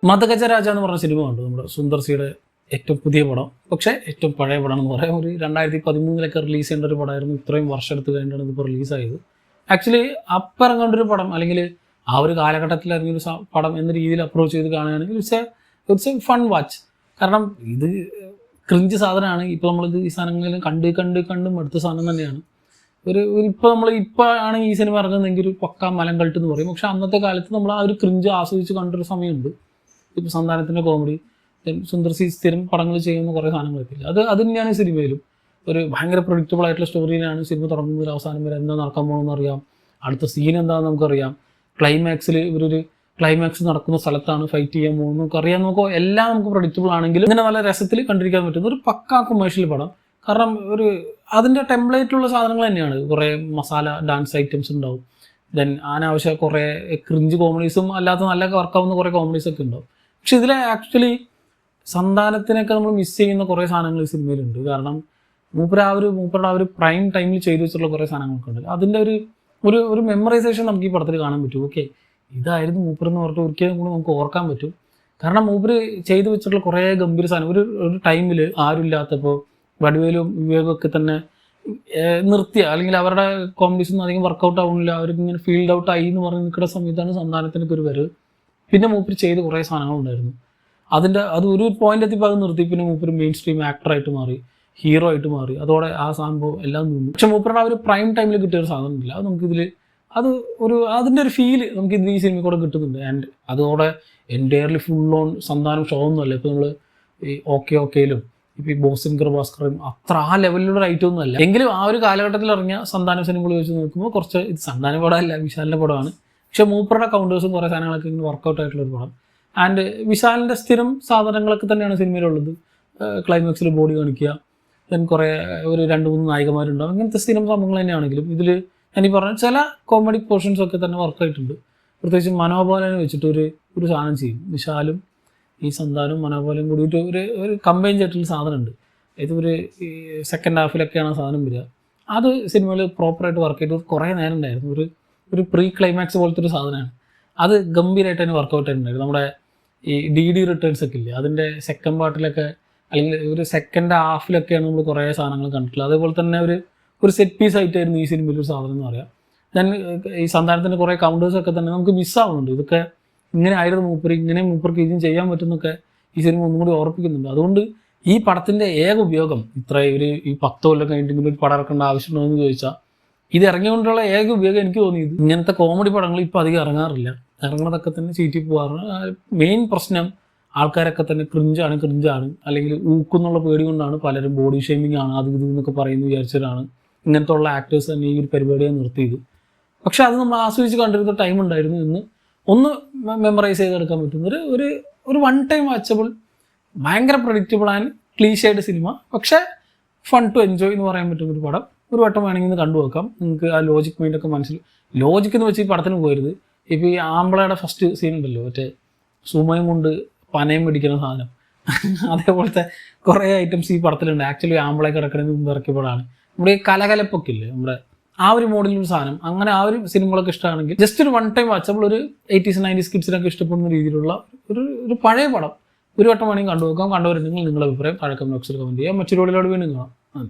മദഗജ രാജ എന്ന് പറഞ്ഞ സിനിമ ഉണ്ട് നമ്മുടെ സുന്ദർ സിയുടെ ഏറ്റവും പുതിയ പടം, പക്ഷേ ഏറ്റവും പഴയ പടം എന്ന് പറയാം. ഒരു 2013 റിലീസ് ചെയ്യേണ്ട ഒരു പടമായിരുന്നു. ഇത്രയും വർഷം എടുത്ത് കഴിഞ്ഞാണ് ഇതിപ്പോൾ റിലീസായത്. ആക്ച്വലി അപ്പം ഇറങ്ങേണ്ട ഒരു പടം, അല്ലെങ്കിൽ ആ ഒരു കാലഘട്ടത്തിൽ ഇറങ്ങിയൊരു പടം എന്ന രീതിയിൽ അപ്രോച്ച് ചെയ്ത് കാണുകയാണെങ്കിൽ ഇറ്റ്സ് എ ഫൺ വാച്ച്. കാരണം ഇത് ക്രിഞ്ച് സാധനമാണ്. ഇപ്പോൾ നമ്മളിത് ഈ സാധനങ്ങളിൽ കണ്ടും അടുത്ത സാധനം തന്നെയാണ്. ഇപ്പോൾ ആണ് ഈ സിനിമ ഇറങ്ങുന്നതെങ്കിൽ ഒരു പക്ക മലങ്കൾട്ട് എന്ന് പറയും. പക്ഷെ അന്നത്തെ കാലത്ത് നമ്മൾ ആ ഒരു ക്രിഞ്ച് ആസ്വദിച്ച് കണ്ടൊരു സമയമുണ്ട്. ഇപ്പോൾ സന്താനത്തിൻ്റെ കോമഡി, സുന്ദർ സി സ്ഥിരം പടങ്ങൾ ചെയ്യുന്ന കുറേ സാധനങ്ങളൊക്കെ ഇല്ല. അത് തന്നെയാണ് ഈ സിനിമയിലും. ഒരു ഭയങ്കര പ്രൊഡിക്റ്റബിൾ ആയിട്ടുള്ള സ്റ്റോറിയിലാണ് സിനിമ തുടങ്ങുന്നത്. അവസാനം വരെ എന്താ നടക്കാൻ പോകുന്നതെന്ന് അറിയാം, അടുത്ത സീൻ എന്താണെന്ന് നമുക്കറിയാം, ക്ലൈമാക്സിൽ ഇവരൊരു ക്ലൈമാക്സ് നടക്കുന്ന സ്ഥലത്താണ് ഫൈറ്റ് ചെയ്യാൻ പോകുന്നത് നമുക്കറിയാം. എല്ലാം നമുക്ക് പ്രൊഡിക്റ്റബിൾ ആണെങ്കിലും ഇങ്ങനെ നല്ല രസത്തിൽ കണ്ടിരിക്കാൻ പറ്റുന്ന ഒരു പക്കാ കൊമേഴ്ഷ്യൽ പടം. കാരണം അതിൻ്റെ ടെംപ്ലേറ്റുള്ള സാധനങ്ങൾ തന്നെയാണ്. കുറേ മസാല ഡാൻസ് ഐറ്റംസ് ഉണ്ടാവും, ദെൻ അനാവശ്യം കുറേ ക്രിഞ്ച് കോമഡീസും അല്ലാത്ത നല്ല വർക്കാവുന്ന കുറേ കോമഡീസൊക്കെ ഉണ്ടാവും. പക്ഷെ ഇതിൽ ആക്ച്വലി സന്താനത്തിനൊക്കെ നമ്മൾ മിസ് ചെയ്യുന്ന കുറേ സാധനങ്ങൾ ഈ സിനിമയിലുണ്ട്. കാരണം മൂപ്പരുടെ ആ ഒരു പ്രൈം ടൈമിൽ ചെയ്തു വെച്ചിട്ടുള്ള കുറേ സാധനങ്ങളൊക്കെ ഉണ്ട്. അതിൻ്റെ ഒരു മെമ്മറൈസേഷൻ നമുക്ക് ഈ പടത്തിൽ കാണാൻ പറ്റും. ഓക്കെ, ഇതായിരുന്നു മൂപ്പരെന്ന് പറഞ്ഞിട്ട് ഒരിക്കലും കൂടി നമുക്ക് ഓർക്കാൻ പറ്റും. കാരണം മൂപ്പര് ചെയ്തു വെച്ചിട്ടുള്ള കുറേ ഗംഭീര സാധനം ഒരു ടൈമിൽ ആരും ഇല്ലാത്തപ്പോൾ വടിവേലും വിവേകൊക്കെ തന്നെ നിർത്തിയ, അല്ലെങ്കിൽ അവരുടെ കോമ്പറ്റീഷൻ അധികം വർക്കൗട്ട് ആവുന്നില്ല, അവർക്ക് ഇങ്ങനെ ഫീൽഡ് ഔട്ട് ആയി എന്ന് പറഞ്ഞ് നിൽക്കുന്ന സമയത്താണ് സന്താനത്തിനൊക്കെ ഒരു വരവ്. പിന്നെ മൂപ്പര് ചെയ്ത് കുറേ സാധനങ്ങളുണ്ടായിരുന്നു. അത് ഒരു പോയിന്റ് എത്തിയപ്പോൾ അത് നിർത്തി. പിന്നെ മൂപ്പര് മെയിൻ സ്ട്രീം ആക്ടറായിട്ട് മാറി, ഹീറോ ആയിട്ട് മാറി. അതോടെ ആ സംഭവം എല്ലാം നിന്നു. പക്ഷെ മൂപ്പരുടെ ആ ഒരു പ്രൈം ടൈമിൽ കിട്ടിയ ഒരു സാധനമില്ല. അത് നമുക്കിതിൽ അതിൻ്റെ ഒരു ഫീല് നമുക്ക് ഇതിൽ ഈ സിനിമ കൂടെ കിട്ടുന്നുണ്ട്. ആൻഡ് അതോടെ entirely full on Santhanam show ഒന്നുമല്ല. ഇപ്പോൾ നമ്മൾ ഈ ഓക്കെയിലും ഇപ്പോൾ ഈ ബോസിൻ ഭാസ്കറും അത്ര ആ ലെവലിലുള്ള ഐറ്റം ഒന്നും അല്ല. എങ്കിലും ആ ഒരു കാലഘട്ടത്തിൽ ഇറങ്ങിയ സന്താന സിനിമകൾ വെച്ച് നോക്കുമ്പോൾ കുറച്ച് ഇത് സന്താന പടമല്ല, വിശാലിൻ്റെ പടമാണ്. പക്ഷേ മൂപ്പറുടെ കൗണ്ടേഴ്സും കുറേ സാധനങ്ങളൊക്കെ ഇങ്ങനെ വർക്കൗട്ട് ആയിട്ടുള്ളൊരു പടം. ആൻഡ് വിശാലിൻ്റെ സ്ഥിരം സാധനങ്ങളൊക്കെ തന്നെയാണ് സിനിമയിലുള്ളത്. ക്ലൈമാക്സിൽ ബോഡി കാണിക്കുക, ദെൻ കുറേ ഒരു 2-3 നായികമാരുണ്ടാവും. അങ്ങനത്തെ സ്ഥിരം സംഭവങ്ങൾ തന്നെയാണെങ്കിലും ഇതിൽ ഞാനീ പറഞ്ഞ ചില കോമഡി പോർഷൻസൊക്കെ തന്നെ വർക്കായിട്ടുണ്ട്. പ്രത്യേകിച്ച് മനോബാലനെ വെച്ചിട്ട് ഒരു സാധനം ചെയ്യും. വിശാലും ഈ സന്താനവും മനോബാലയും കൂടിയിട്ട് ഒരു കമ്പൈൻ ചെയ്തിട്ടുള്ള സാധനമുണ്ട്. ഒരു സെക്കൻഡ് ഹാഫിലൊക്കെയാണ് ആ സാധനം വരിക. അത് സിനിമയിൽ പ്രോപ്പറായിട്ട് വർക്ക് ചെയ്തിട്ട് കുറേ നേരം ഉണ്ടായിരുന്നു. ഒരു പ്രീ ക്ലൈമാക്സ് പോലത്തെ ഒരു സാധനമാണ്. അത് ഗംഭീരമായിട്ട് തന്നെ വർക്കൗട്ട് ആയിട്ടുണ്ടായിരുന്നു. നമ്മുടെ ഈ DD റിട്ടേൺസ് ഒക്കെ ഇല്ലേ, അതിൻ്റെ സെക്കൻഡ് പാർട്ടിലൊക്കെ അല്ലെങ്കിൽ ഒരു സെക്കൻഡ് ഹാഫിലൊക്കെയാണ് നമ്മൾ കുറേ സാധനങ്ങൾ കണ്ടിട്ടുള്ളത്. അതേപോലെ തന്നെ ഒരു സെറ്റ് പീസ് ആയിട്ടായിരുന്നു ഈ സിനിമയിൽ ഒരു സാധനം എന്ന് പറയാം. ദെൻ ഈ സന്താനത്തിൻ്റെ കുറേ കൗണ്ടേഴ്സൊക്കെ തന്നെ നമുക്ക് മിസ്സാവുന്നുണ്ട്. ഇതൊക്കെ ഇങ്ങനെ ആയിരുന്നു മൂപ്പർക്ക് ഇതും ചെയ്യാൻ പറ്റുന്നൊക്കെ ഈ സിനിമ ഒന്നും കൂടി ഓർപ്പിക്കുന്നുണ്ട്. അതുകൊണ്ട് ഈ പടത്തിൻ്റെ ഏക ഉപയോഗം ഈ 10 കൊല്ലം കഴിഞ്ഞിട്ട് ഒരു പടം ഇറക്കേണ്ട ആവശ്യമുണ്ടോ എന്ന് ചോദിച്ചാൽ ഇത് ഇറങ്ങിക്കൊണ്ടുള്ള ഏക ഉപയോഗം എനിക്ക് തോന്നിയത് ഇങ്ങനത്തെ കോമഡി പടങ്ങൾ ഇപ്പോൾ അധികം ഇറങ്ങാറില്ല. ഇറങ്ങുന്നതൊക്കെ തന്നെ ചീറ്റി പോകാറുണ്ട്. മെയിൻ പ്രശ്നം ആൾക്കാരൊക്കെ തന്നെ ക്രിഞ്ചാണ് അല്ലെങ്കിൽ ഊക്കുന്നുള്ള പേടി കൊണ്ടാണ് പലരും ബോഡി ഷേമിംഗ് ആണ് അത് എന്നൊക്കെ പറയുന്നത് വിചാരിച്ചവരാണ് ഇങ്ങനത്തെ ഉള്ള ആക്ടേഴ്സ് തന്നെ ഈ ഒരു പരിപാടിയെ നിർത്തിയത്. പക്ഷെ അത് നമ്മൾ ആസ്വദിച്ച് കണ്ടിരുന്ന ടൈം ഉണ്ടായിരുന്നു. ഇന്ന് ഒന്ന് മെമ്മറൈസ് ചെയ്തെടുക്കാൻ പറ്റുന്ന ഒരു വൺ ടൈം വാച്ചബിൾ, ഭയങ്കര പ്രഡിക്റ്റബിൾ ആൻഡ് ക്ലീഷേഡ് സിനിമ, പക്ഷേ ഫൺ ടു എൻജോയ് എന്ന് പറയാൻ പറ്റുന്ന ഒരു പടം. ഒരു വട്ടം വേണമെങ്കിൽ ഒന്ന് കണ്ടുവെക്കാം. നിങ്ങൾക്ക് ആ ലോജിക് മൈൻഡൊക്കെ ലോജിക് എന്ന് വെച്ച് ഈ പടത്തിന് പോരുത്. ഇപ്പോൾ ഈ ആമ്പിളയുടെ ഫസ്റ്റ് സീൻ ഉണ്ടല്ലോ, മറ്റേ സുമയും കൊണ്ട് പനയം പിടിക്കുന്ന സാധനം, അതേപോലത്തെ കുറേ ഐറ്റംസ് ഈ പടത്തിലുണ്ട്. ആക്ച്വലി ആമ്പിളെ കിടക്കുന്നതിന് മുമ്പ് ഇറക്കിയ പടമാണ്. നമ്മുടെ ഈ കലകലപ്പൊക്കെ ഇല്ലേ, നമ്മുടെ ആ ഒരു മോഡലൊരു സാധനം. അങ്ങനെ ആ ഒരു സിനിമകളൊക്കെ ഇഷ്ടമാണെങ്കിൽ ജസ്റ്റ് ഒരു വൺ ടൈം വാച്ചബിൾ, ഒരു 80s 90s കിഡ്സിനൊക്കെ ഇഷ്ടപ്പെടുന്ന രീതിയിലുള്ള ഒരു പഴയ പടം ഒരു വട്ടം വേണമെങ്കിൽ കണ്ടുവെക്കാം. കണ്ടുവരുന്നെങ്കിൽ നിങ്ങളുടെ അഭിപ്രായം താഴെ കമന്റ് ബോക്സിൽ കമന്റ് ചെയ്യാം. മറ്റൊരു വീഡിയോയിലൂടെ വീണ്ടും കാണാം.